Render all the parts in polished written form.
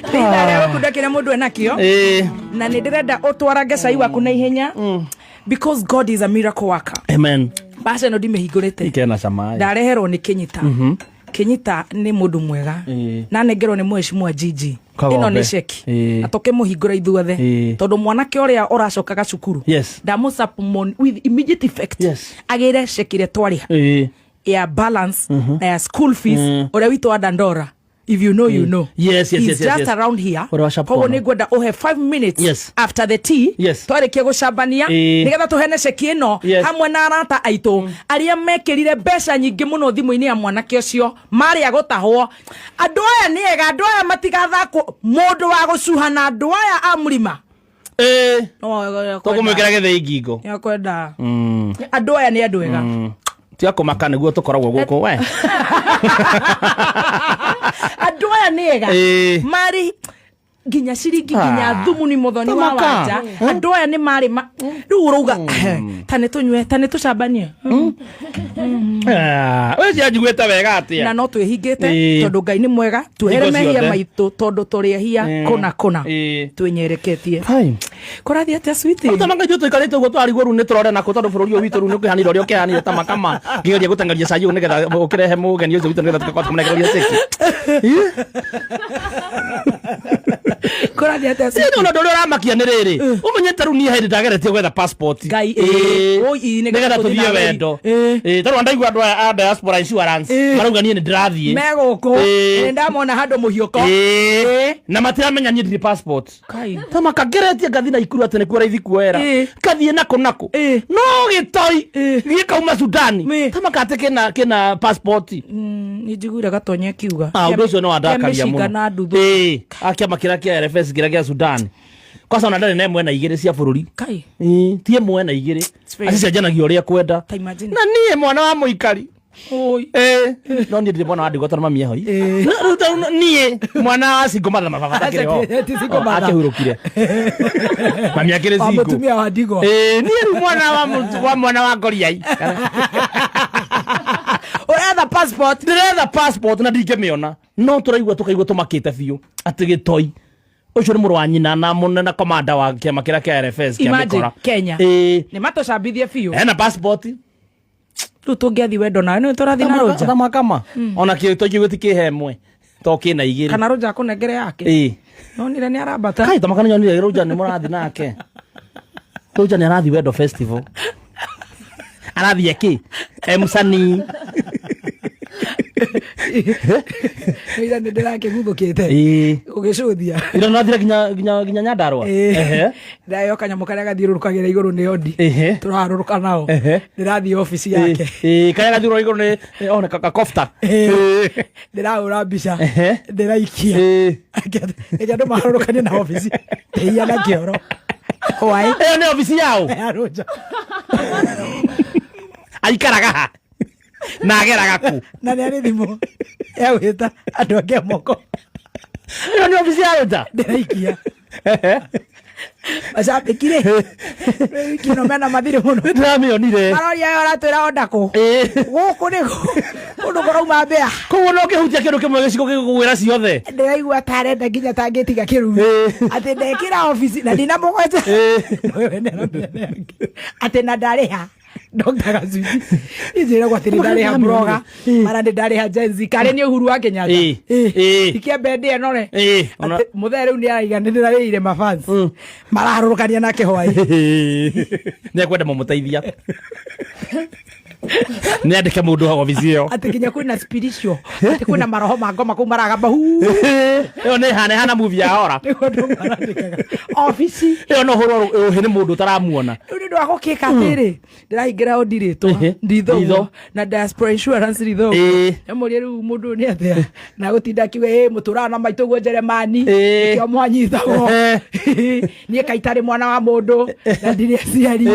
Ndina leo kudakira mundu enakio na ndirenda utwarage cai waku na ihenya because God is a miracle worker. Amen. Basi no ndimehingurite Ikena samai ndareherwo ni Kinyita. Kinyita ni mundu mwega na nengerwo ni mheshimiwa Gigi. Ino ni sheki atoke muhingura ithuothe tondu mwanake uria uracokaga cukuru ndamusupport with immediate effect agire shekire twari ya balance na ya school fees uria witu wa Dandora. If you know, you know. Yes. Just around here. Kogo nigwenda uhe 5 minutes after the tea. Twarikie gucambania nigetha tuhene ceki ino hamwe na arata aitu aria mekirire mbeca nyingi muno thimu-ini ya mwanake ucio mari agutahwo. Andu aya ni ega, andu aya matigathako mundu wa gucuha na andu aya amurima. Tukumwikira githii ngingo. Yakwenda. Andu aya ni andu ega. Tia kumaka niguo tukoragwo guku we. Andu aya ni ega mari ginya ciringi ginya thumu ni muthoni wa wanja. Andu aya ni mari riu uruga tane tunywe tane tucambanie we cia njiguite wega atia na no twihingite tondu Ngai ni mwega tuhere mehia maitu tondu turihia kuna twinyereketie kurathi atia switi utamanga ithu tuikarite uguo twarigwo ru ni turore na tondu bururi uyu witu ru ni ukihanira uria ukihanira ta makama ngigeria gutangaria cai uyu nigetha ukirehe mugeni ucio witu nigetha tukakorwo tumenekereria ceki kurathi atia switi no ndorio ramakia ni riri umenyete ru ni hindi ndageretie gwetha passport Ngai nigetha tuthie wendo taru ndaigua andu a diaspora insurance marauga nie ni ndirathie meguku ndamona handu muhiuko na matiramenya nie ndiri passport ta makageretie ngathi na ikuru atene kwa raithi kuera kathie nako no gitoi gikauma Sudani ta makate kena passport ni njiguire gatonye kiuga undu ucio no andakaria muno akia makira kia RFS kira kia Sudani kwa sababu ndani naye mwena igire cia bururi kai tie mwena igire acicenjanagia uria kwenda na nie mwana wa muikari oi no ndiri mwana wa ndigwa mami hoi nie mwana wa singo matha mababa takire ho akihurukire mami akire singo amutumia wa ndigwa nie mwana wa ngoriai Oretha passport na ndingemiona no turaigua tukaigua tumakite biu ati gitoi ucio ni muru wa nyina na munena komanda wa kiama kira kia RFS kia mikora Kenya ni matucambithie biu ena passport tu tungiathi wendo na ni turathi na roja thama kama ona kito giguti hemwe to kina igire kana roja kunengere yake no nire ni arabata kai thama kana nyonire roja ni murathi nake roja ni arathi wendo festival arathi eki msanii ira ndi ndake guthukite ugicuthia ira nathira ginya Nyandarua ndayo kanyamu karia gathiurukagira iguru ni odi turaruruka nao ndirathi office yake karia gathiuruka iguru ni one kakofta ndiraura mbica ndiraikia ega ndo marurukania na office teia na kioro wai ni office yao aroja aikaraga na ageraga ku na ni ari thimu ewita andu ange moko ni ofisi ya uta ndiraikia macambikire kino mena mathiri muno ndiramionire maroria oratwira ondako guku ni undu korauma mbea koguo no kihutia kindu kimwe gicigo gigugwira ciothe ndiraigua tarenda nginya tangitiga kirume ati ndekira ofisi na ndina mugwete ati na ndariha Dr. Gazuzi izira kwa tiridare ha broga mara ndare ha jenzi kare ni Uhuru wa Kenyatta ikia bende nore muthere uni araiganira wire mafans mararurukania nake hwai ni kwenda mumuteithia ni andike mundu wa vizio ati kinya kuna spiritual ati kuna maroho magoma ku maragamba hu yo ne hana movie ya ora office yo no horo hene mundu taramuona ndo akokeka atiri ndiraingira ondiritwo nditho na diaspora insurance ritho yamuri ru mundu ni atia na gutinda kiwe muturana maitu gwo Jeremani kio mwanyithago nie kaitari mwana wa mundu na ndiri ciari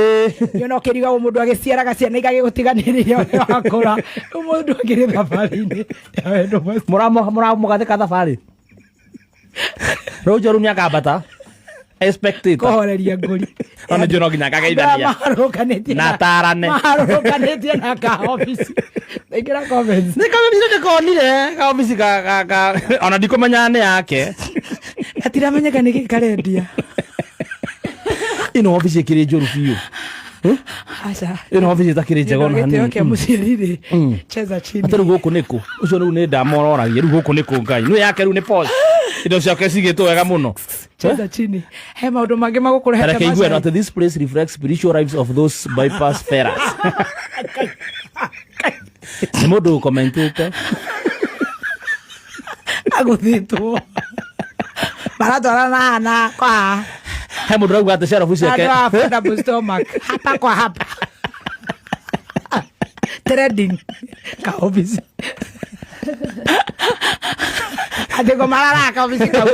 yo no kiriga mundu agiciaraga ciana igagigutiganiriria akora mundu agire thabari-ini muramo mugathika thabari rojo rumia kabata expected kohoreria nguri ona jono ginya kagaithania marokanetie na tarane marokanetie na ka office Ingira comments. Ni comments konire ka office ka ona ndikomenya ne yake. Atiramenya niki karendia. Ino office kire joru fiyo. Acha. Ino office takire jego na hani. Okay, musirire. Cheza chini. Atari guku niku. Ucio riu ni ndamorora ru guku niku ngai. Nu yake ru ni pause. Indo ciake cigitwo wega muno. Cheza chini. He maundu mangi magukura hete macha. Not this place reflects spiritual lives of those bypass farers. Modo commentate. Agudito. Baratora na kwa. He mudu rauga ate share office yake. Double stomach. Hapa kwa hapa. Trading. Ka office. Adego marara ka office ka.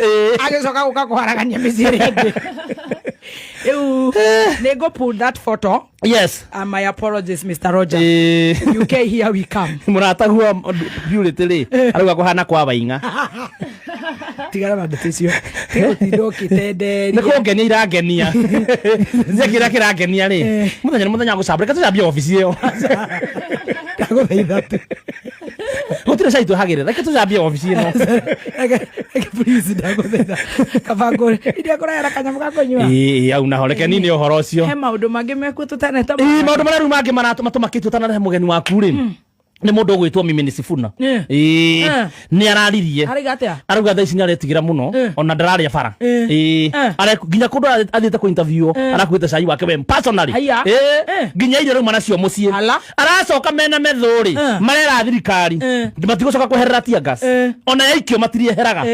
Agesoka ukakuharagania miziri yake. Nego pull that photo. Yes. And my apologies, Mr. Roger. UK, here we come. Murata huwa beauty le. Aruga kuhana kwa bainga. Tigara madetisio. Tego tidoki tede. Neko ngenia irangenia. Nzekira kirangenia le. Muthenya gucambura katujambia office iyo. Dago theithatu. Gutire saitu hagire. Reke tujambia office ino. Please dago theitha. Kabango. Idia kora yara kanyamu gakonywa. Au naho reke nini uhoro ucio. He maundu mangi mekututana ta. Maundu maria mangi maratuma kitutana na mugeni waku ri. Ni mundu gwitwo Mimi Sifuna. Ni araririe. Aruga tha ici ni aretigira muno ona ndararia bara. Ara ginya kundu athiete ku interview arakwite cai wake we personally. Ginya irio ruma nacio mucii. Aracoka mena methuri marera thirikari. Matigocoka kuherera tia gas. Ona yaikio matirie heraga.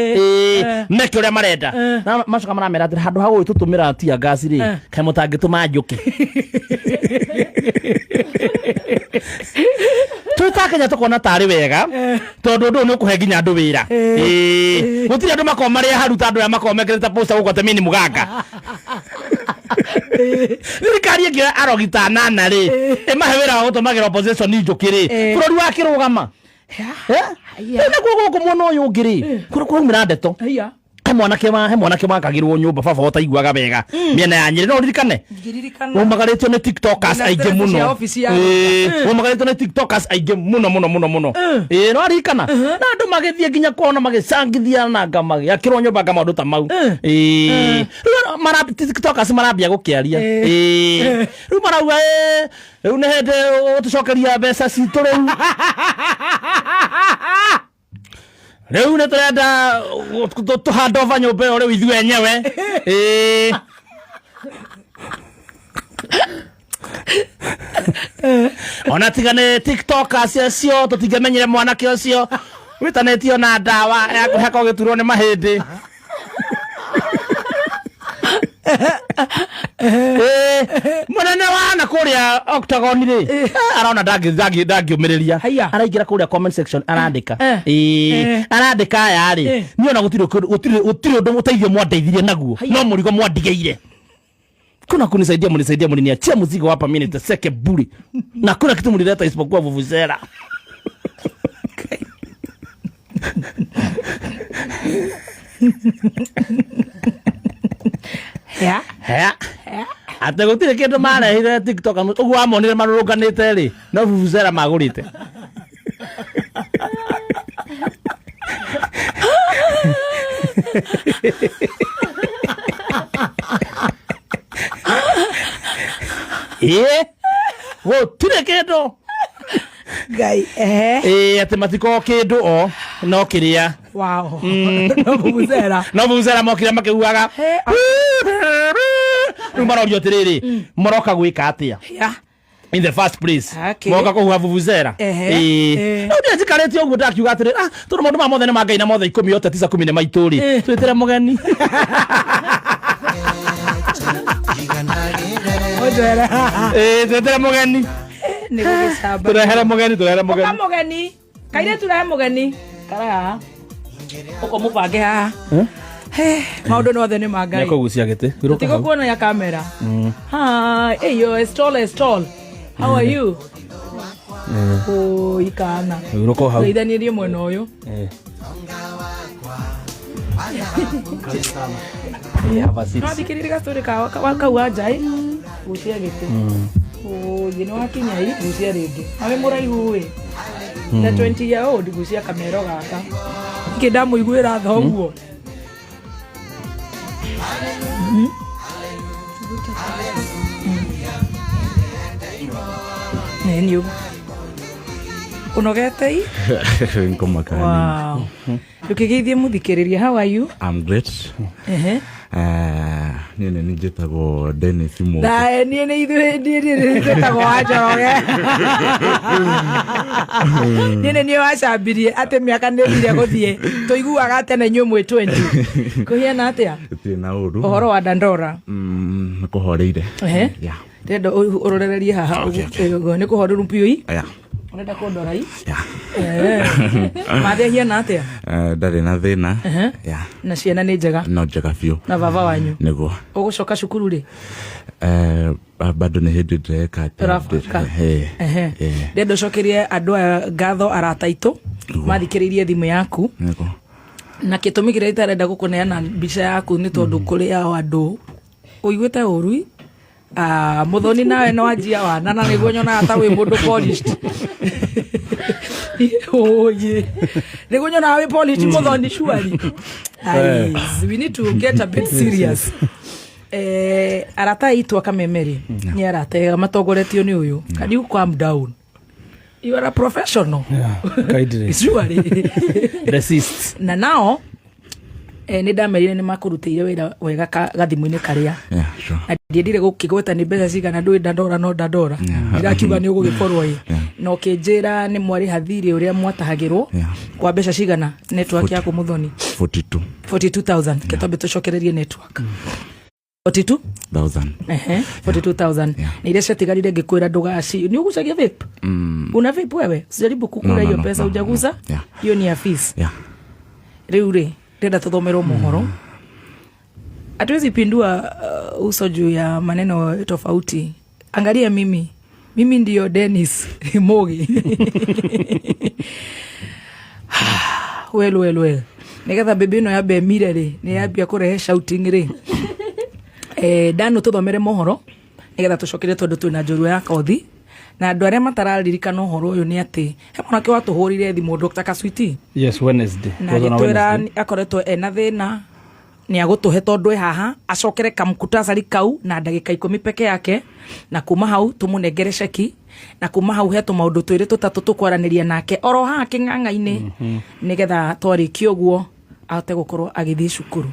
Meke uria marenda. Na macoka maramera ati handu ha gwitutumira tia gas ri kai mutangituma njuki. Tutakenya tukona tari wega tondu ndu no kuhe ginya andu wira gutiri andu makoma ria haruta andu ya makoma kereta posta guko temini muganga thirikari ingira arogita nana ri emahe wira wa gutumagira opposition njukiri bururi wa kirugama ina guko muno uyu ngiri kuru mirandeto he mwanake makagirwo nyumba baba otaiguaga wega miena ya Nyeri no ririkane umagaritwo ni tiktokers aige muno umagaritwo ni tiktokers aige muno no arikana na andu magithie ginya kuona magicangithia na ngama akirwo nyumba ngama andu ta mau mara tiktokers marambia gukiaria riu marauga riu ne hende utucokeria mbeca citu riu Reu ne turenda tuhanda ova nyumba iyo riu ithuĩ enyewe ona tigane tiktokers acio tutigemenyire mwanake ucio witanetio na ndawa ya kuheka giturwo ni mahindi munene wana kuria octagon ri arona ndangiumiriria araingira kuria comment section arandika arandika ya ri ni ona gutiri undu muteithio mwandeithirie naguo no murigo mwandigeire kuna kunisaidia muni achia mzigo hapa mimi nitaseke buri na kuna kitu mlileta isipokuwa vuvuzela ate gutire kindu marehire TikTok uguo amonire marurunganite ri no vuvuzela magurite gutire kindu Gai ate matiko kindu o no kiria wow no vuvuzela mokira makiuaga rumarorio tiriri moroka gwika atia in the first place moka kuhuha vuvuzela ndio njikarete uguo ndakiuga atiri tondu maundu ma mothe ni mangai na mothe 10 yote 9 10 ni maituri twitire mugeni twitire mugeni turehere mugeni kaire turehe mugeni kara uko mubange haha maundu nothe ni mangai nikugucia giti tigo kuona ya kamera hey yo stall how are you ikana uruko hau ndeithanirie mwena uyu thikiriri gastori wakau njai gucia giti thini wa kinya gucia ringi awe muraihu wi na 20 year old gucia kamero gaka kidamu igwira thoguo Nenyu unogetei nkomakani wow ukigeithie muthikiriria how are you I'm great nene nijetago Dennis Mo da nene ithu nijetago ajoroge nene ni wacabirie ate miaka nethire guthie toiguaga tene nyumwe 20 kuhiana atia tina uru ohoro wa Dandora kuhoreire yeah tendo urorererie haha ni kuhoreru pioi yeah Unenda kondora hii? Mathe hiana atia? Ndari na thina. Na ciana ni njega? No njega biũ. Na baba wanyu? Niguo. Ugucoka cukuru ri? Bado nĩ hĩndĩ ndĩreka. Ndendo cokerie andũ a ngatho arata itu mathikĩrĩirie thimũ yaku. Niguo. Na gĩtũmi kĩrĩa itarenda gũkũneana mbica yaku nĩ tondũ kũrĩ andũ ũiguĩte ũru muthoni nawe no ajia wana na niguo nyona ata wi mundu polished oye niguo nyona wi polished muthoni surely we need to get a bit serious arata itwa kamemeri ni arata matogoretio ni uyu can you calm down you are a professional kaidire surely resist na now ni ndamerire ni makurutire wira wega gathimu-ini karia ndiendire gukigweta ni mbeca cigana ndui Dandora no Dandora irakiuga ni ugugikorwo no kinjira ni mwari hathiri uria mwatahagirwo kwa mbeca cigana network yako muthoni 42000 ketombe tucokererie network 42000 ni ile setigarire ngikwira ndugaci ni ugucagia vape una vape wewe sijaribu kukula hiyo pesa ujaguza hiyo ni ya fees riu ri ndenda tuthomerwo mohoro hatuwezi pindua uso juu ya maneno tofauti. Angalia mimi ndio Dennis Mogi well nigetha bebe no yabe mire ri ni yambia kurehe shouting ri dano tuthomere mohoro nigetha tucokere tondu twina njorua ya kothi na andu aria matararirikana uhoro uyu ni ati he mwanake watuhurire thimu Dr. Kaswiti yes Wednesday na twira akoretwo ena thina ni agutuhe tondu haha acokere kamkutasari kau na ndagika 10 peke yake na kuma hau tumunengere ceki na kuma hau heto maundu twiri tutatu tukwaraniria nake oro haha king'ang'a-ini nigetha twarikio guo ahote gukorwo agithii cukuru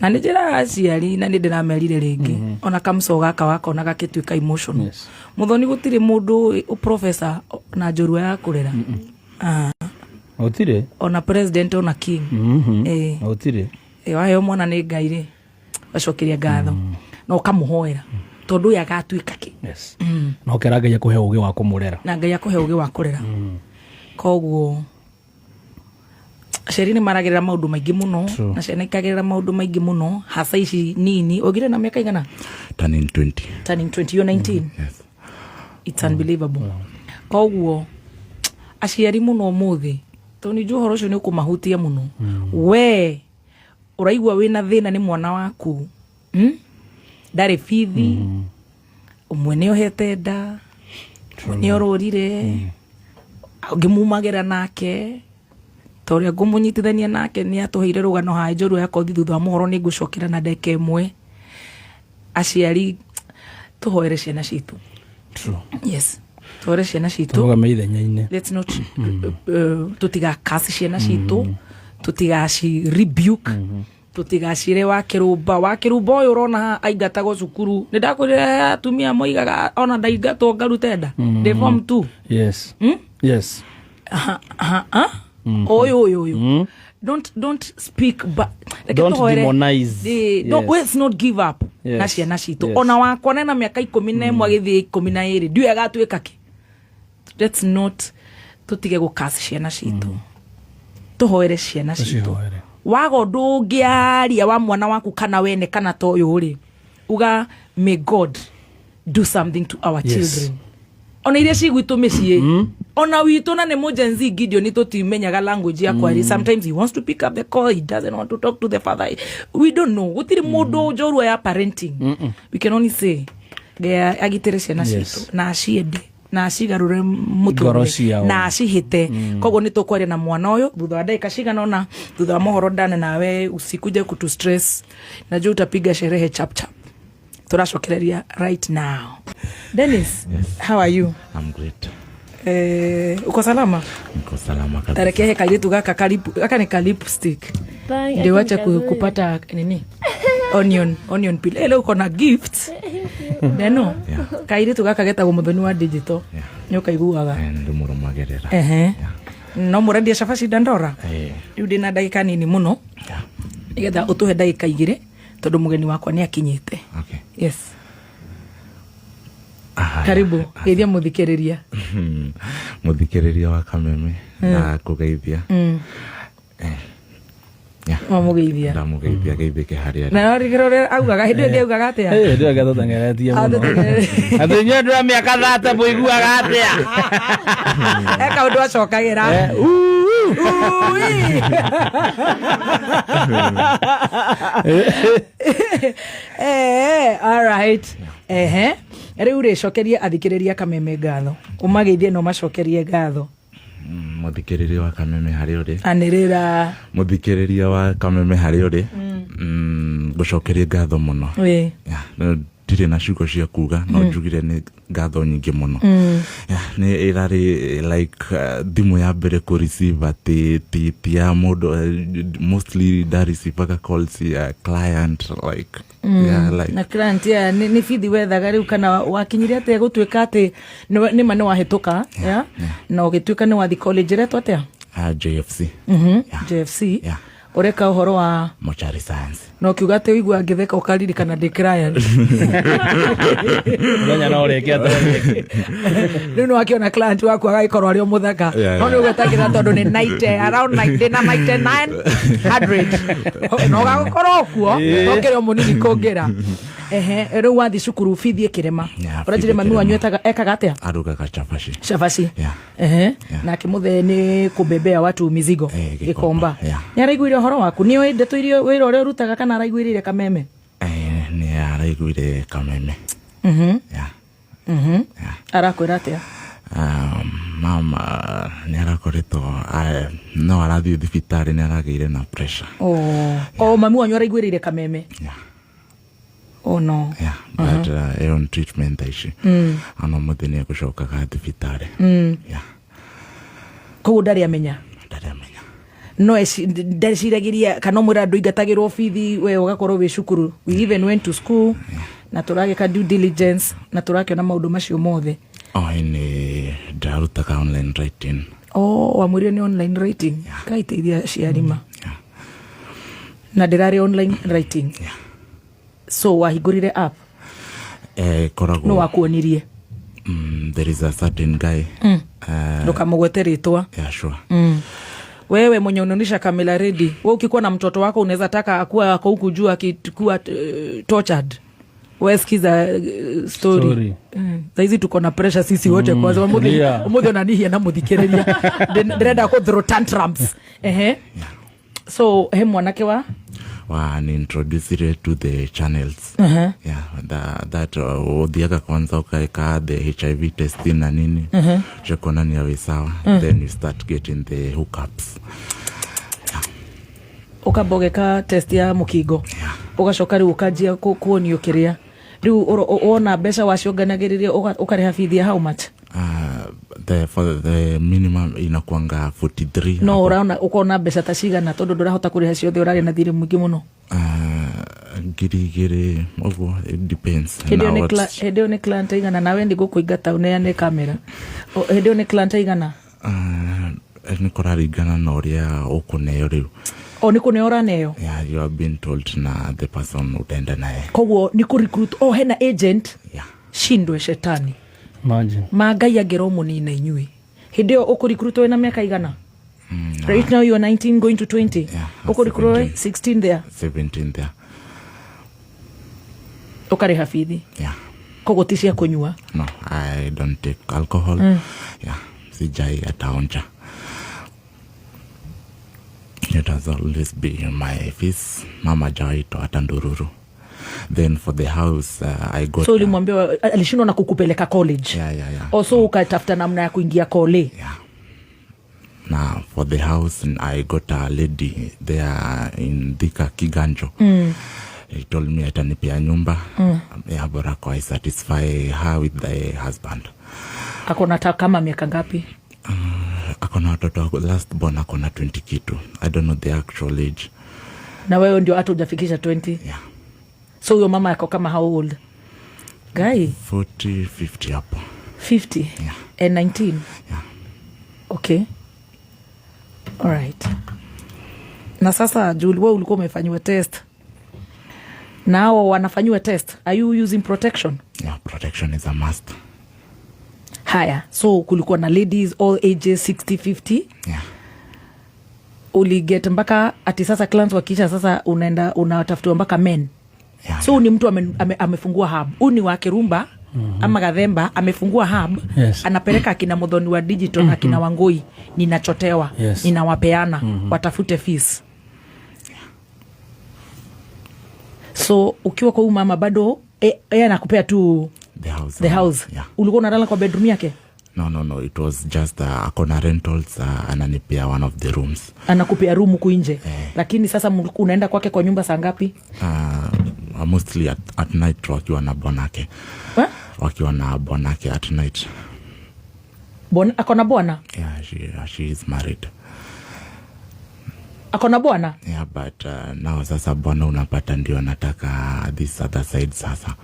na ni njira aciari na ni ndiramerire ringi ona kamso gaka wakona gakituika emotional muthoni gutire mundu professor na njorua ya kurera Otire ona president ona king otire wayo mwana ni Ngai ri wacokeria ngatho no kamuhoera tondu ya gatuika ki no kera Ngai akuhe ugi wa kumurera na Ngai akuhe ugi wa kurera koguo aciari ni maragirira maundu maingi muno na ciana ikagirira maundu maingi muno hasa ici nini ogire na miaka igana turning 20 you're 19 yes it's unbelievable koguo aciari muno muthi toni johoro ucio ni ukumahutia muno we uraigwa wina thina ni mwana waku ndari fithi umwene ohete nda ni ororire ngimumagira nake toria ngumunyitithania nake ni atuheire rugano ha njorua ya kothi thutha wa mohoro ni ngucokera na ndeke imwe aciari tuhoere ciana citu yes tuhoere ciana citu tugame ithenya-ini let's not tutigakasi ciana citu tutigaci rebuke tutigacire wakirumba uyu urona aingatago cukuru ni ndakwire atumia moigaga ona ndaingatwo ngarutenda de form 2 yes yes oyo don't speak but don't demonize let's not give up na ciana citu ona wakona na miaka 11 agithii 12 ndiye agatuika ki let's not tutige gukasi ciana citu tuhoere ciana citu wago ndungiaria wa mwana waku kana wene kana toyo ri uga may God do something to our children ona iria cigwitu micii ona witu na ne mojenzi Gideon ni tutimenyaga language ya kwari sometimes he wants to pick up the call, he doesn't want to talk to the father, we don't know gutiri mundu njorua ya parenting we can only say gea agitire ciana citu na aciende na acigarure muture na acihite koguo ni tukwaria na mwana uyu thutha wa dakika cigana ona thutha wa mohoro ndane nawe usikuje kutu stress na juu utapiga sherehe chap chap. Turacokereria right now. Dennis, yes. How are you? I'm great. Uko salama? Niko salama kabisa. Tarekehe kalitu gaka ni lipstick. Ndio wacha kupata nini? Onion peel. Ele uko na gifts. Deno. Kalitu gaka getagwo muthoni wa digital. Nyoka iguaga. Ndio murumagerera. No murendia cabaci Dandora. Riu ndina ndagika nini muno. Nigetha utuhe ndagika igire tondu mugeni wakwa ni akinyite. Okay. Yes. Karibu geithia muthikiriria. Muthikiriria wa Kameme na kugeithia. Mugeithia. Na mugeithia geithike haria. Na rigirore augaga hindu ndi augaga atia. Ndio gatothengeretie muno. Athinya ndura miaka 30 muiguaga atia. Eka undu acokagira. All right. Riu ricokerie athikiriria Kameme ngatho. Umageithie no macokerie ngatho. Muthikiriria wa Kameme hari uri. Anirira. Muthikiriria wa Kameme hari uri. Gucokerie ngatho muno. Ndire na ciugo cia kuga no njugire ni ngatho nyingi muno. Ni irari like thimu ya mbere ku receive ti ya mundu mostly that receive calls ya client like like na client ni feed wethaga riu kana wakinyiria ate gutwika ati ni mane wahituka no gitwika ni wathi college reto atia JFC JFC ureka uhoro wa mortuary science no kiuga ate wigua ngitheka ukaririkana de client Nyonya no ureke ata no akiona client wako agaikorwo ari muthaka no ni ugetagira tondu ni 90 around 90 na 9900 no gakorwo kuo okero munini kongera riu wathi cukuru fithi kirema urajire mami wanyu ekaga atia arugaga chafaci na kimuthe ni kubebea watu mizigo Gikomba ni araiguire horo waku ni we ndeto irio wira uri rutaga kana araiguire Kameme ni araiguire Kameme arakwira atia mama ni arakoretwo no arathii thibitari ni arageire na pressure mami wanyu araiguire Kameme Oh no. But on treatment ici. Ano muthini gucokaga thibitari. Ko ndari amenya. No ndeciragiria kana mwira andu ingatagirwo fithi we ugakorwo wi cukuru. We even went to school na turageka due diligence na turakiona maundu macio mothe. Ini ndarutaga online writing. Wamwirio ni online writing. Kaiteithia ciarima. Na ndirari online writing. So wahigurire app korago no wakuonirie there is a certain guy ndokamugwete ritwa sure wewe mwenye unaonisha Kamela ready wewe ukikuwa na mtoto wako unaweza taka akuwa ako huku juu akikuwa tortured wewe sikiza story hizi tuko na pressure sisi wote kwa sababu mmoja ananihia na muthikiriria ndenda ku throw tantrums so mwanake wa ni introduce to the channels that odiaga kwanza ukaeka the HIV testing na nini chekona ni awe sawa then you start getting the hookups ukabogeka test ya mukingo ugacoka riu ukajia kuonio kiria riu ona mbeca wacionganagiriria ukariha fithi how much for the minimum inakuanga 43 no uraona ukona mbeca ta cigana tondu ndurahota kuriha ciothe urari na thiri mwingi muno ngiri ogo it depends hedio ni client igana nawe ndi gukuingata uneane kamera hedio ni client igana ni kuraringana na uria ukuneo riu ni kuneo raneyo you have been told na the person utenda naye koguo ni ku recruit hena agent shindwe shetani imagine magai agero munina inyui hidio ukurikruto wena miaka igana right now you are 19 going to 20 ukurikruto 16 there 17 there ukariha fithi kogotisia kunyua no I don't take alcohol sijai ataonja it has always been my fees mama jaito atandururu Then for the house, I got... So ulimwambia alishindwa na kukupeleka college? Yeah. Also ukatafuta namna ya kuingia kole? Yeah. Now, for the house, I got a lady there in Thika Kiganjo. He told me atanipea nyumba. Yeah, borako I satisfy her with the husband. Akona kama miaka ngapi? Akona watoto, last born akona 20 kitu. I don't know the actual age. Na wewe ndio hata hujafikisha 20? Yeah. So huyo mama yako kama how old? Guy? 40, 50 hapo. 50? Yeah. And 19? Yeah. Okay. Alright. Na sasa Julie, wewe ulikuwa umefanyiwa test. Nao wanafanyiwa test. Are you using protection? Yeah, protection is a must. Haya. So kulikuwa na ladies all ages 60, 50? Yeah. Uliget mpaka ati sasa clients wakisha sasa unaenda unatafutiwa mpaka men. Yeah, so ni mtu amefungua hub. Uni wa Kirumba ama Gathemba amefungua hub. Yes. Anapeleka akina Muthoni wa digital na akina Wangui ninachotewa. Yes. Ninawapeana watafute fees. So ukiwa kwa mama bado anakupea tu the house. Yeah. Ulikuwa unalala kwa bedroom yake? No, it was just akona rentals, ananipea one of the rooms. Anakupea room kuinje. Lakini sasa unaenda kwake kwa nyumba saa ngapi? Mostly at night wakiwa na bwanake. Wakiwa na bwanake at night. Akona bwana? Yeah, she is married. Akona bwana? Yeah, but now sasa bwana unapata ndio nataka this other side sasa.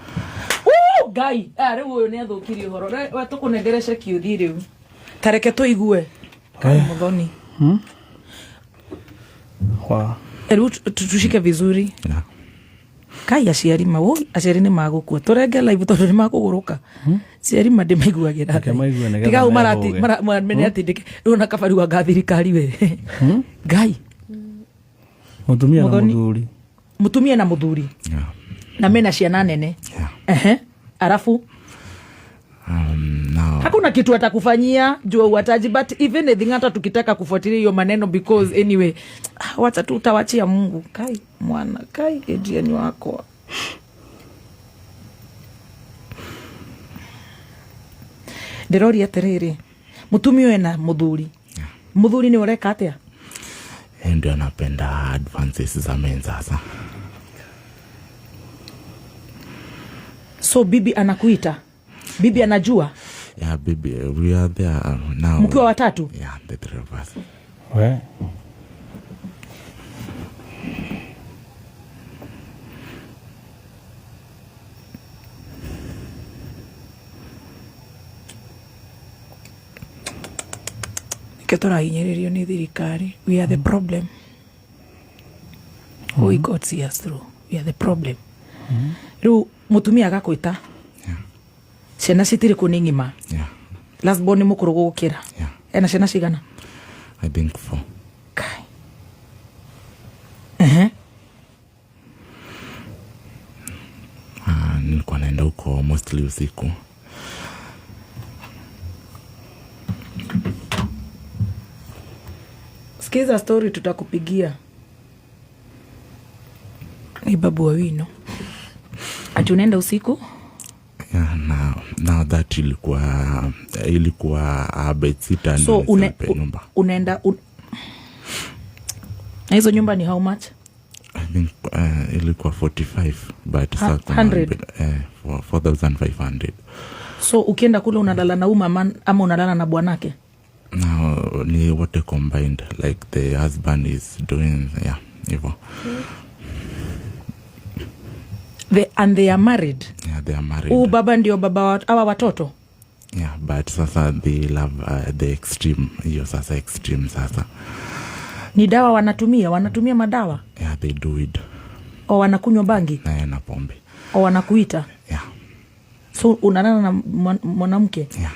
Guy, rewo ne athukiri horo. Watuko negeresha kiuthi riu. Tareke tuigue. Muthoni. Wow. Eru tushike vizuri. Yeah. Kai aciari ni magukua. Turenge live tondu ni makuguruka. Ciari mande maiguagira. Tiga umarati mara atindike. Runa kabari wa gathirikari we. Guy. Mutumia na muthuri. Mutumia na muthuri. Yeah. Na mena ciana nene. Yeah. Arafu now hakuna kitu atakufanyia jua uataji, but even anything hata tukitaka kufuatilia hiyo maneno because anyway wacha tu utawachia Mungu. Kai mwana, kai ejieni wako. Derori aterere. Mutumio ena muthuri. Muthuri ni ureka atia? Ndio anapenda advances za men sasa. So bibi anakuita? Bibi anajua? Yeah, baby, we are there now. Mkiwa watatu? Yeah, the three of us. We? Ketora hinyeririo ni thirikari. We are the problem. We God see us through. We are the problem. Riu mutumia agakwita? Yeah. Ciana citiri kuningima? Yeah. Last born ni mukuru gukira? Yeah. Ena ciana cigana? I think 4. Kai. Nilikuwa naenda huko mostly usiku. Sikiza story tutakupigia. Ni babu wa Wino. Ati unaenda usiku? Yeah, now that ilikuwa bedsitter so nyumba. Unaenda na hizo nyumba ni how much? I think ilikuwa 45 but 100 4,500. So ukienda kule unalala na mama ama unalala na bwanake? Now ni wote combined, like the husband is doing hivyo. And they are married? Yeah, they are married. Baba ndio baba wa watoto? Yeah, but sasa they love the extreme. Hiyo sasa extreme sasa. Ni dawa wanatumia madawa? Yeah, they do it. O wanakunywa bangi? Na pombe. O wanakuita? Yeah. So unalala na mwanamke? Yeah.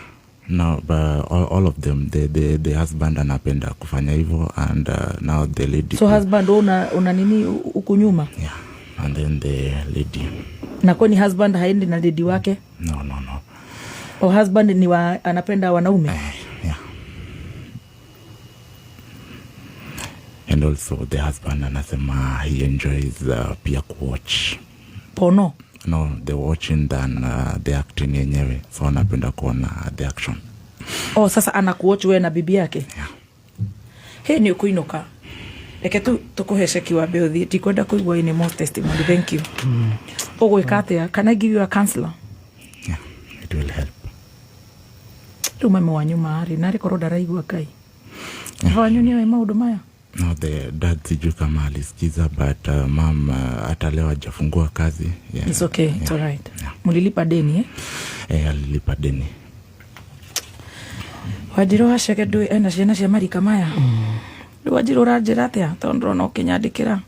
No, but all of them, the husband anapenda kufanya hivyo, and now the lady. So husband una nini huku nyuma? Yeah. And then the lady. Na kwani husband haendi na lady wake? No. O husband ni anapenda wanaume? Yeah. And also the husband anasema he enjoys pia kuwatch Pono? No, the watching than the acting yenyewe. So napenda kuona the action. Oh, sasa anakuwatch wewe na bibi yake? Yeah. He ni ukuinuka. Eke tukuhece kiwambe uthie tikwenda kuigua any more testimony. Thank you. Ogwika atia? Can I give you a counselor? Yeah, it will help. Mami wanyu maari nari korwo ndaraigua Ngai. Wanyu ni maundu maya? No, the dad sijui kama alisikiza, but mom atalewa hajafungua kazi. Yeah. It's okay, it's all right. Yeah. Mulilipa deni alilipa deni. Wajiro haceke ndui ena ciana cia marika maya. Wajiro ranjira atia tondro no kinyandikira.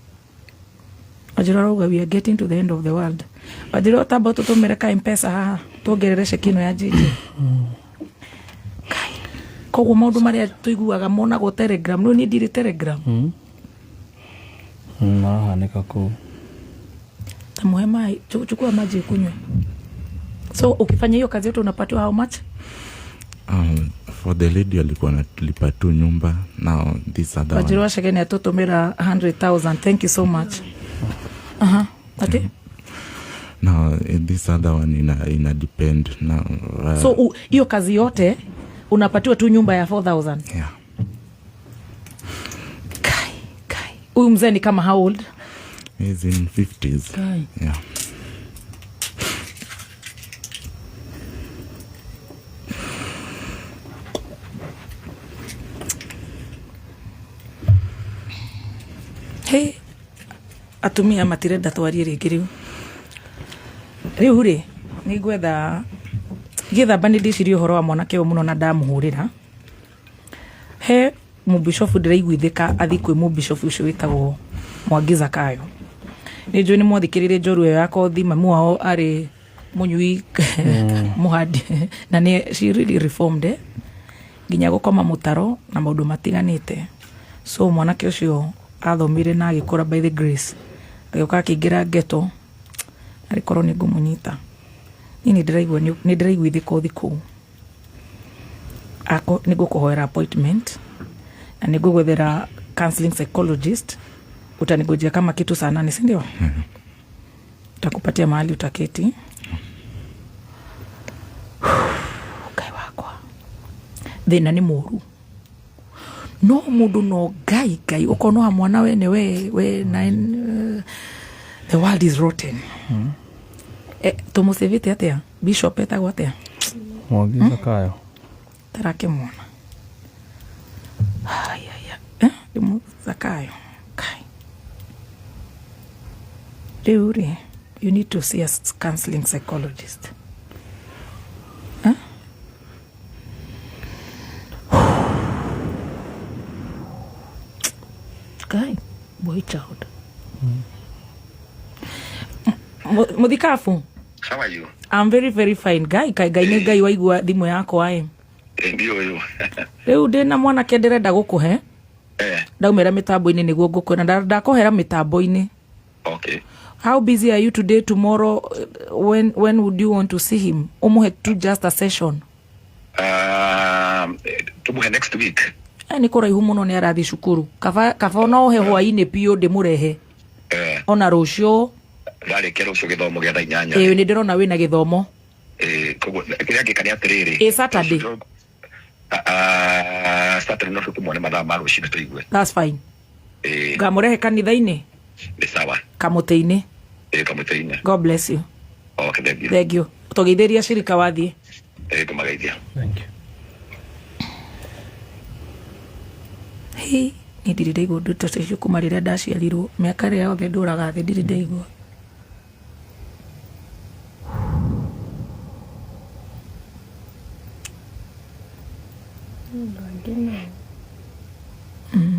Wajiro rauga we are getting to the end of the world. Wajiro tabo tutumire ka M-Pesa haha tuongerere cekino ya jiji. Koguo maundu maria tuiguaga monagwo Telegram no ni ndire Telegram. Hanika ku tamuhe mai chukua maji kunywe. So ukifanya hiyo kazi yote unapatiwa how much? For the lady alikuwa analipa tu nyumba. Now this other one. Wajiro shekeni atotomera 100,000. Thank you so much. Ati? Now this other one ina depend now. So hiyo kazi yote unapatiwa tu nyumba ya 4,000. Yeah. Kai. Huyu mzee ni kama how old? He's in 50s. Kai. Yeah. Hey, atumia matirenda twarie ringi riu ri ni gwetha githamba ni ndicirie uhoro wa mwanake muno na ndamuhurira he mubishofu ndiraiguithika athi kwi mubishofu ucio witagwo Mwangi Zakayo ni njui ni mwathikirire njoru yo yako thima muao ari munyui muhadi na ni she really reformed ginya gukoma mutaro na maundu matiganite. So mwanake ucio athomire na agikora by the grace agioka akiingira geto arikorwo ni ngumunyita ni ndiraiguithika uthiku ako ni ngukuhoera appointment na ni ngugwethera counseling psychologist utanigojea kama kitu sana ni sindio? Utakupatia mahali utaketi. Kai wakwa thina ni muru no mundu no gai ukono wa mwana wene we nine the world is rotten. Tumusevite atia bishop etagwo atia? Mwangi Zakayo. Tarake mwana Mwangi Zakayo kai Deuri, you need to see a counseling psychologist. Guy, boy child. Muthikafu. How are you? I'm very very fine. Guy ni Ngai waigua thimu yako ae. Ndio hiyo. Riu ndina mwana ke ndirenda gukuhe. Ndaumira mitambo-ini niguo ngukwena ndakohera mitambo-ini. Okay. How busy are you today, tomorrow? When would you want to see him? Umuhe tu just a session. Tumuhe next week. Ni kuraihu muno ni arathi cukuru. Kaba no he hwaini pio ndimurehe. Ona rucio. Dale kero cio githomo gia thaa 8. Ni ndirona wina githomo. Koguo kiria ngikania atiriri. Saturday. Saturday no tumone mathaa ma rucio tuigue. That's fine. Ngamurehe kanitha-ini. Ni sawa. Kamuteini. Kamuteini. God bless you. Okay, thank you. Thank you. Tugeithĩria shirika wathie. Tumageithia. Thank you. Hey, ni ndiri ndaigua ndeto cio kuma rĩrĩa ndaciarirwo mĩaka ĩrĩa yothe ndũraga thĩ ndiri ndaigua.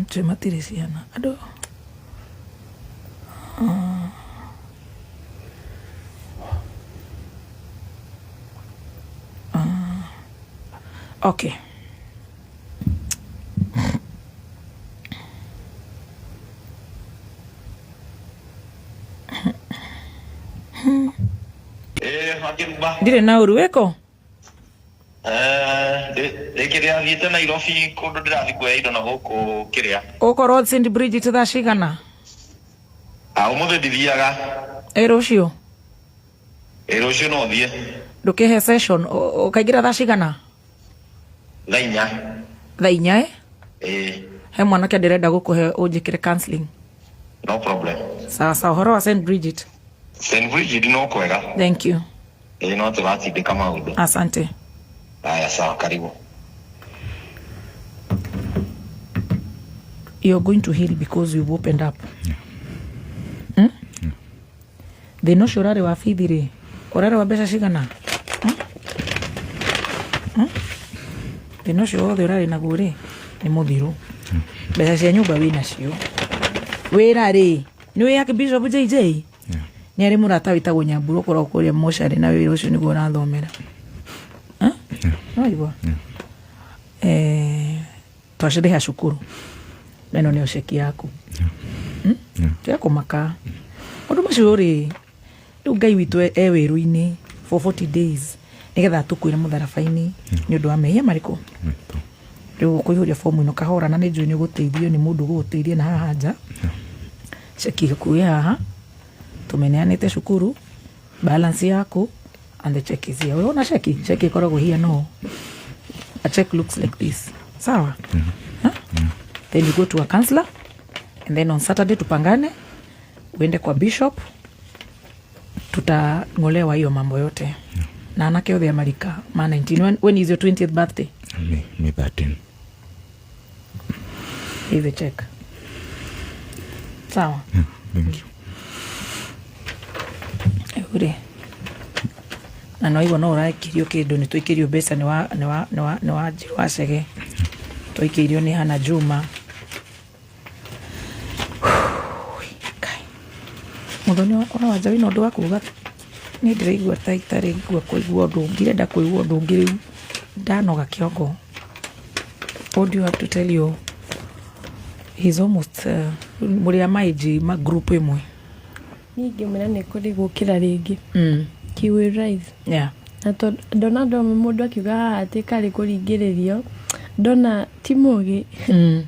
Twe matirĩ ciana andũ. Okay. Ndire na uru weko? Kiria thiete Nairobi kundu ndirathi kuoya indo na guku kiria. Ukorwo St Bridget thaa cigana? Umuthi ndithiaga. Rucio? Rucio no thie. Ndukihe session ukaigira thaa cigana? Thaa inya he mwanake ndirenda gukuhe unjikire counseling. No problem. Sawa horo wa St. Bridget. St. Bridget no kwega. Thank you. No turatindika maundu. Asante. Haya sawa, karibu. You're going to heal because you've opened up. They no shorare wa fithire. Orare wa mbeca cigana? They no sure the orare naguo ri ni muthiru. Mbeca cia nyumba wina cio. Wira ri ni wi yake Bishop JJ. Ni ari murata witagwo Nyambura korwo kuria moshari na wira ucio niguo rathomera. Aigua. Twaciriha cukuru. Neno ni uceki yaku. Tia kumaka. Undu macio ri riu Ngai witu wiru-ini for 40 days nigetha tukwire mutharabaini ni undu wa mehia mariku. Riu kuihuria fomu ino kahora na ni njui ni guteithio ni mundu guteithia na haha nja. Ceki kuya haha tumeneanite cukuru balance yaku and the check is here. Unaona cheki koragwo hia no. A check looks like this. Sawa? Then you go to a counselor and then on Saturday tupangane uende kwa Bishop tutangolewa hiyo mambo yote. Na anake othe America ma 19. When is your 20th birthday? Me 13. Here's the check. Sawa? Thank you. Ure. Na no igo no urakirio kindu ni twikirio mbeca ni wa Jirwa Chege. Twikirio ni Hana Juma. Muthoni wakwa wa Njawi no ndu wa kuga ni ndiraigua ta itarigua kuigua undu ngirenda kuigua undu ngiriu ndanoga kiongo. What do you have to tell you? He's almost muria maiji ma group imwe. Ningi mena ni kuri gukira ringi. Kiwi rise. Yeah. Na to Donald mundu akiuga ati kari kuringiririo. Dona Timogi.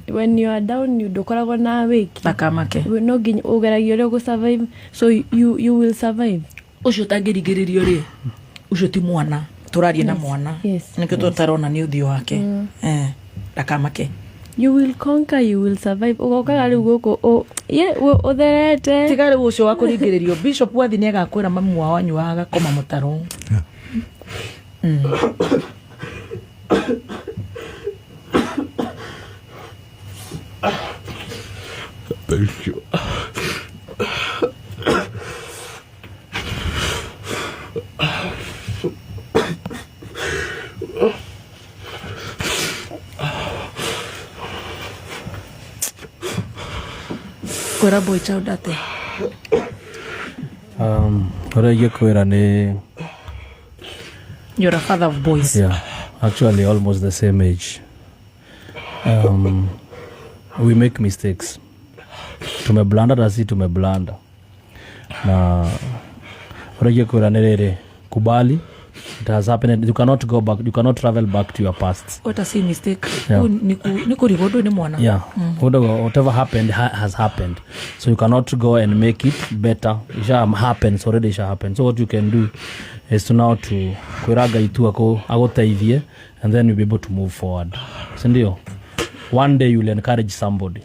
When you are down you dokoragwo na wiki. Bakamake. No nginya ugeragio ri go survive, so you will survive. Ucio tangirigiririo ri. Ucio ti mwana. Turarie na mwana. Nikio tutarona ni uthio wake. Bakamake. You will conquer, you will survive. Ugokaga riu guku utherete. Tigari ucio wa kuringiririo. Bishop wathi ni agakwira mamu wao anyuaga koma mutaro. Thank you. Kwera boy chaudate. Ore kwera ni you're a father of boys. Yeah, actually almost the same age. We make mistakes. Tumeblanda na si tumeblanda. Na ore kwera ni rere kubali. It has happened. You cannot go back. You cannot travel back to your past. What a silly mistake. Niku rigodo ni mwana. Yeah. Whatever happened has happened. So you cannot go and make it better. It shall happen. It's already shall happen. So what you can do is to now to kwiraga itu agoteithie and then you'll be able to move forward. Sindio? One day you'll encourage somebody.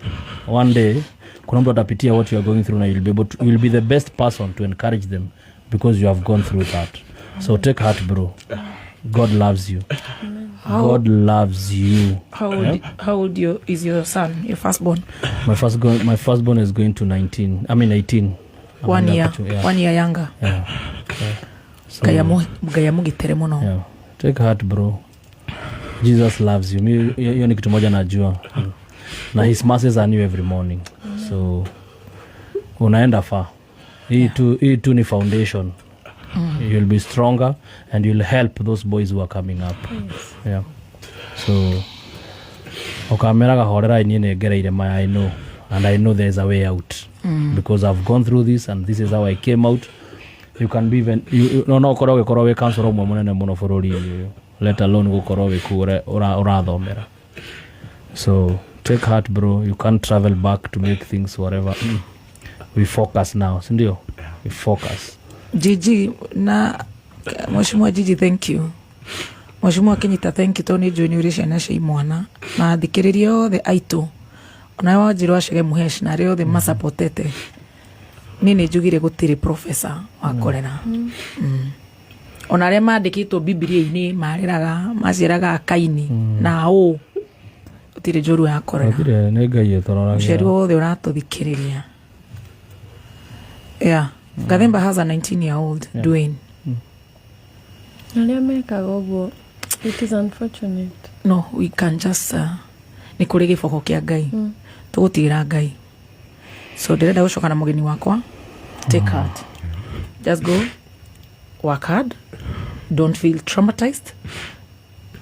One day kuna mtu atapitia what you are going through na you'll be the best person to encourage them because you have gone through that. So take heart, bro. God loves you. God loves you. How old is your son, your firstborn? My firstborn is going to 19. I mean 18. 1 year. Yeah. 1 year younger. Yeah. So, gaya mugitere muno. Yeah. Take heart, bro. Jesus loves you. Hiyo ni kitu moja najua. Na his mercies are new every morning. So unaenda far. Hii tu ni foundation. You'll be stronger and you'll help those boys who are coming up. Yeah. So okameraga horera nyine gereire my I know there's a way out because I've gone through this and this is how I came out. You can be even no korwo we cancel mo munene muno bururi let alone go korwo we kure urathomera. So take heart, bro. You can't travel back to make things whatever. We focus now, sindio? We focus. Gigi na Mheshimiwa Gigi, thank you. Mheshimiwa Kenyita, thank you. Tony Joy ni ciana cia imwana na thikiriria othe aitu ona Wanjiru Wachege Muhesh na rio the masapotete nini njugire gutiri professor wa korera ona aria mandikitwo Biblia-ini mariraga maciaraga Kaini na u gutiri njuru ya korera gutiri ni ngai etororaga ceri wothe uratuthikiriria. Yeah, Gathemba has a 19-year-old Dwayne. Aria mekaga uguo, it is unfortunate. No, we can just ni kuri giboko kia Ngai tugutigira Ngai. So ndirenda gucoka na mugeni wakwa, take heart, just go work hard, don't feel traumatized.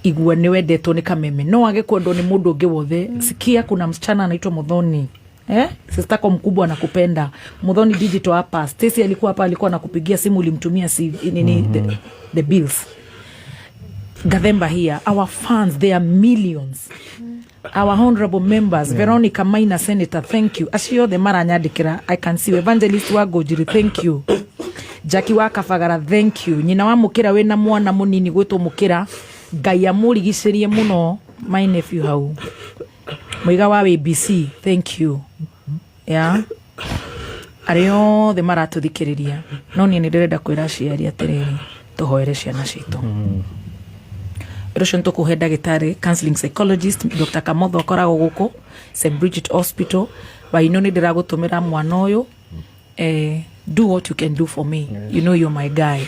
Igua ni wendetwo ni kameme, no wage kwendwo ni mundu ungi wothe. Sikia kuna msichana anaitwa Muthoni, sister kwa mkubwa anakupenda. Muthoni Digital hapa, Stacy alikuwa hapa, alikuwa anakupigia simu, ulimtumia the bills. Gathemba here, our fans, they are millions. Our honorable members, Veronica Maina, Senator, thank you. Ashio the maranyadikira, I can see. Evangelist Wagojiri, thank you. Jackie Wakafagara, thank you. Nyina wa mukira wena mwana munini gwetwo mukira, Ngai amurigicerie muno. My nephew hau Mwiga wa ABC, thank you. Yeah, ario the maratuthikiriria no ni ndirenda kwira ciari atiriri tuhoere ciana citu. Roshan to kuhe ndagitari counseling psychologist Dr. Kamotho akoragwo guku St. Bridget Hospital. Waino ni ndiragutumira mwana uyu do what you can do for me. You know you're my guy.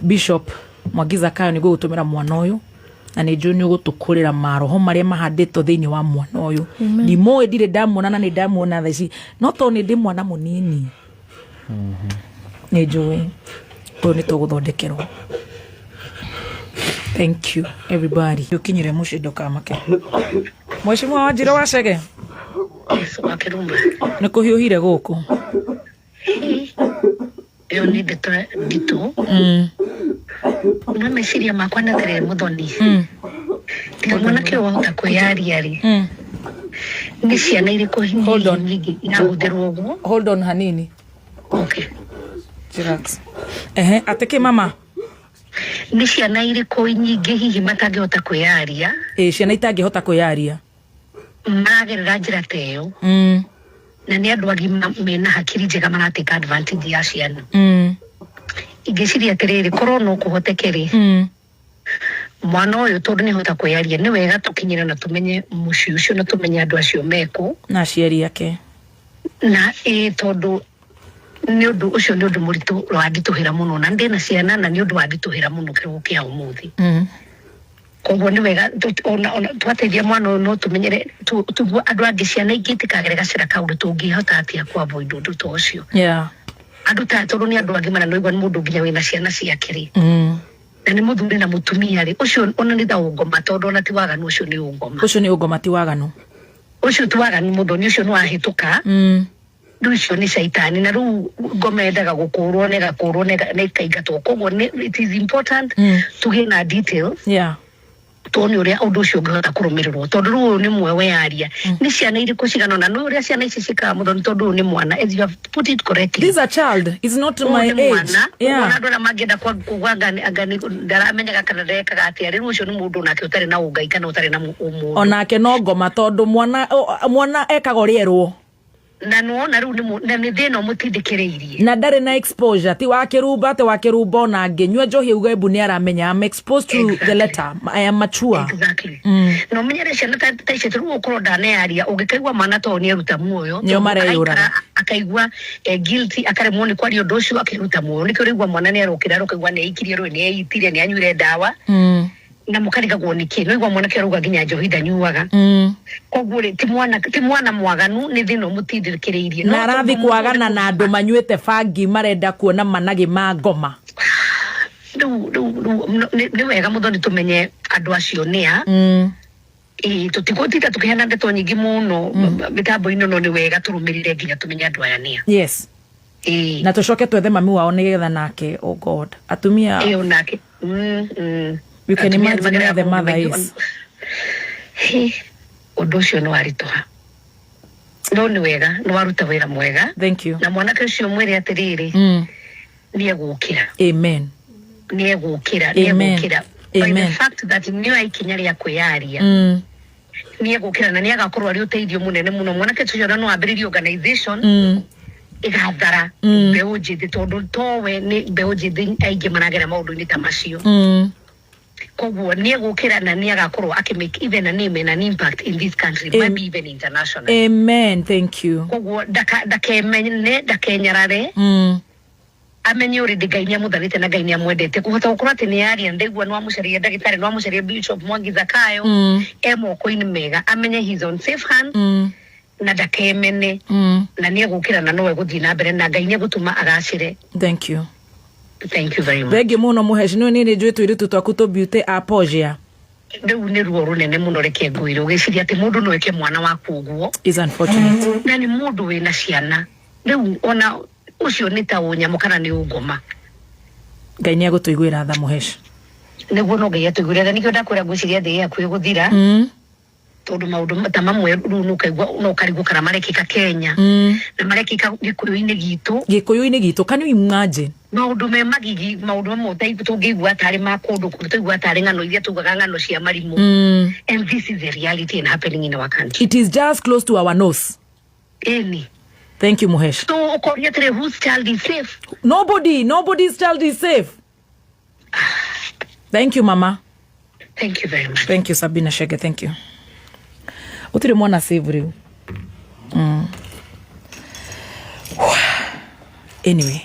Bishop Mwagiza Kayo ni gutumira mwana uyu na ni juni gutukurira maroho maria mahanditwo thiini wa mwana uyu. Ni moe ndire ndamwona na ni ndamwona thaici no to ni ndi mwana munini. Ni njui uyu ni tuguthondekerwo. Thank you everybody. Yukinyire mushindo kamake. Mheshimiwa Wanjiru Wachege ni kuhiuhire guku yo ni ndito na meciria makwa na tere Muthoni ndio mwanake wahota kwiyaria ri ni ciana iriku nyingi irahuthirwo guo. Hold on hanini. Okay, relax. Ateke mama ni ciana iriku nyingi hihi matangihota kwiyaria. Ciana itangihota kwiyaria magerera njira teyo na ni andu agima mena hakiri njega marateka advantage ya ciana. Ingeciria atiriri korwo no kuhotekeri mwana uyu tondu ni hota kwiyaria ni wega tukinyira na tumenye muci ucio na tumenye andu acio meku na aciari yake na tondu ni undu ucio ni undu muritu wandituhira muno na ndina ciana na ni undu wandituhira muno kirugo kia umuthi. Koguo ni wega ona twateithia mwana no tumenyere andu angi ciana ingi tikagerega cira kaundu tungihota atia kwa avoid undu to ucio. Yeah, andu ta tondu ni andu angi mana no igwa ni mundu nginya wina ciana ciakiri na ni muthuri na mutumia ri ucio ona ni ungoma tondu ona ti waganu ucio ni ungoma. Ucio ni ungoma ti waganu. Ucio ti waganu Muthoni ucio ni wahituka. Ucio ni shaitani na ru ngoma endaga gukurwo nega kurwo nega ikaingatwo. Koguo it is important to get na details. Yeah, toni uria undu ucio ngahota kurumirirwo tondu ru ni mwewe yaria ni ciana iriku cigana na no uria ciana ici cika Muthoni tondu ni mwana, as you have put it correctly. This is a child, it's not my age. Yeah, andu na magenda kwa kugwanga agani ndaramenyaga kana ndekaga atia riu ucio ni mundu nake utari na ungai kana utari na umu onake no ngoma tondu mwana ekaga rierwo na no na riu ni thina mutindikiriirie na ndari na exposure ti wakirumba te wakirumba na ngenywa njohi ugebu ni aramenya I'm exposed to the letter. I am mature. Exactly. No menyere ciana ta ici turu ukoro ndane yaria ugikaigwa mwana to ni ruta muoyo nyo mareyura akaigwa guilty akaremwo ni kwari undu ucio akiruta muoyo ni kurigwa mwana ni arukira rukaigwa ni ikirie ru ni eitire ni anyure dawa na mukariga gwoniki no igwa mwana keruga ginya njohi ndanyuaga. Koguo ti mwana mwaganu ni thino mutindikiriirie na arathi kwagana na andu manywete fangi marenda kuona managi ma ngoma. Ni wega Muthoni tumenye andu acio nia tutigutita tukiheana ndeto nyingi muno mitambo-ini no ni wega turumirire nginya tumenye andu aya nia. Yes, na tucoke twethe mami wao nigetha nake oh God atumia nake you can imagine where the mother is. Undu ucio no arituha no ni wega no waruta wira mwega. Thank you. Na mwanake ucio mwire atiriri niegukira. Amen. Niegukira. By the fact that niyo aikinya ria kwiyaria. Niegukira na niagakorwo ari uteithio munene muno mwana ke tujora no abiririo organization. Igathara mbeu njithĩ tondũ towe nĩ mbeu njithĩ aingĩ maragera maũndũ-inĩ ta macio. Koguo niegũkĩra na niagakorwo make even a name and an impact in this country, maybe even international. Amen. Thank you. Koguo ndakenyarare amenye already Ngai nĩamũthanĩte na Ngai nĩamwendete kũhota gũkorwo atĩ nĩaria ndaigua no amũcaria ndagĩtarĩ no amũcaria Bishop Mwangi Zakayo moko-inĩ mega amenye he's on safe hand na ndakemene na niegũkĩra na nowe gũthiĩ na mbere na Ngai nĩegũtũma agacĩre. Thank you. Thank you very much. Thank you muno Muhesh no nĩ njũĩ tũirĩtu twaku tũ beauty apogia. Rĩu nĩ ruo rũnene mũno reke ngũire ũgĩciria atĩ mũndũ no eke mwana waku ũguo. Is unfortunate. Na nĩ mũndũ wĩna ciana. Rĩu ona ucio nĩ ta ũnyamũ kana nĩ ũngoma. Ngai nĩegũtũiguĩra tha Muhesh. Nĩguo no Ngai atũiguĩra tha nĩkĩo ndakwĩra ngwĩciria thĩ yaku ĩgũthira. Tondũ maũndũ ta mamwe rĩu no kaigua no karigũ kana marekĩka Kenya na marekĩka gĩkũyũ-inĩ gitu. Can you imagine? Maũndũ me magigi maũndũ mamwe tũngĩigua tarĩ ma kũndũ kũndũ tũigua tarĩ ng'ano iria tugaga ng'ano cia marimũ. And this is the reality and happening in our country. It is just close to our nose. Any. Thank you Muhesh. So whose child is safe? Nobody's child is safe. Thank you mama. Thank you very much. Thank you Sabina Shege, thank you. Utire mwana save riu. Anyway,